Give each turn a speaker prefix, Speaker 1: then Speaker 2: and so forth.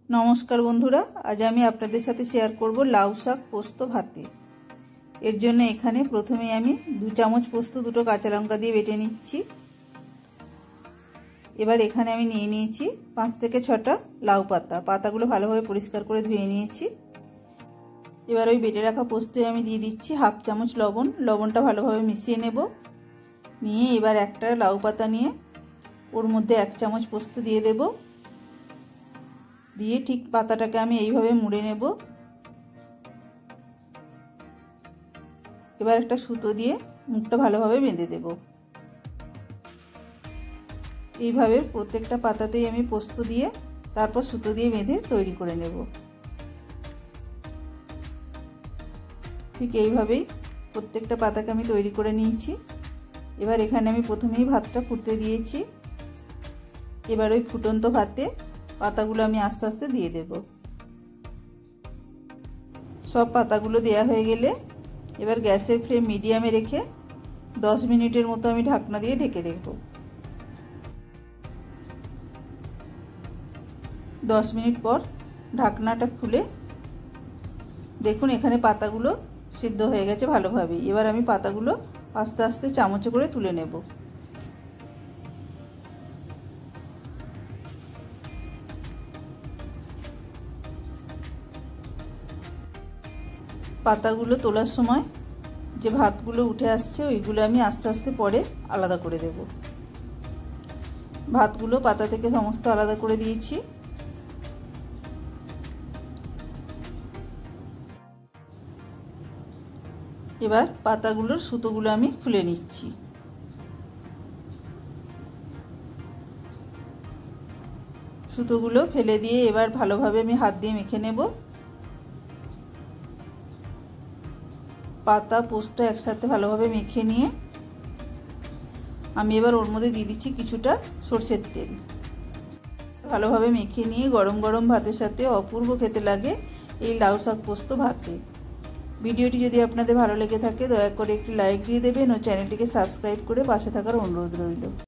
Speaker 1: नमस्कार बंधुरा आज आमी आपनादेर साथे शेयर करब लाउ शाक पोस्त भाते। एर जोन्नो एखाने प्रथमे आमी 2 चामच पोस्त दुटो काँचा लंका दिए बेटे निচ্ছি। एबार एखाने आमी निये निয়েছি 5 থেকে 6টা लाउ पाता। पातागुलो भालोभाবে পরিষ্কার করে ধুয়ে নিয়েছি। এবার ওই বেটে রাখা পোস্তে আমি দিয়ে দিচ্ছি हाफ চামচ লবণ। লবণটা ভালোভাবে মিশিয়ে নেব। নিয়ে এবার একটা লাউ পাতা নিয়ে ওর মধ্যে 1 চামচ পোস্ত দিয়ে দেব। দিয়ে ঠিক পাতাটাকে আমি এইভাবে মুড়ে নেব। এবার একটা সুতো দিয়ে মুখটা ভালোভাবে বেঁধে দেব। এইভাবে প্রত্যেকটা পাতাতেই আমি পোস্ত দিয়ে তারপর সুতো দিয়ে বেঁধে তৈরি করে নেব। ঠিক এইভাবেই প্রত্যেকটা পাতাকে আমি তৈরি করে নিয়েছি। এবার এখানে আমি প্রথমেই ভাতটা ফুটতে দিয়েছি। এবার ওই ফুটন্ত ভাতে পাতাগুলো আমি আস্তে আস্তে দিয়ে দেব। সব পাতাগুলো দেয়া হয়ে গেলে এবার গ্যাসের ফ্লেম মিডিয়ামে রেখে 10 মিনিটের মতো আমি ঢাকনা দিয়ে ঢেকে রাখব। 10 মিনিট পর ঢাকনাটা খুলে দেখুন এখানে পাতাগুলো সিদ্ধ হয়ে গেছে ভালোভাবে। এবার আমি পাতাগুলো আস্তে আস্তে চামচে করে তুলে নেব। পাতাগুলো তোলার সময় যে ভাতগুলো উঠে আসছে ওইগুলো আমি আস্তে আস্তে পরে আলাদা করে দেব। ভাতগুলো পাতা থেকে সমস্ত আলাদা করে দিয়েছি। এবার পাতাগুলোর সুতোগুলো আমি খুলে নিচ্ছি। সুতোগুলো ফেলে দিয়ে এবার ভালোভাবে আমি হাত দিয়ে মেখে নেব। পাতা পোস্ত একসাথে ভালোভাবে মেখে নিয়ে আমি এবার ওর মধ্যে দিয়ে দিচ্ছি কিছুটা সরষের তেল। ভালোভাবে মেখে নিয়ে গরম গরম ভাতের সাথে অপূর্ব খেতে লাগে এই লাউ শাক পোস্ত ভাতে। ভিডিওটি যদি আপনাদের ভালো লেগে থাকে দয়া করে একটি লাইক দিয়ে দেবেন ও চ্যানেলটিকে সাবস্ক্রাইব করে পাশে থাকার অনুরোধ রইল।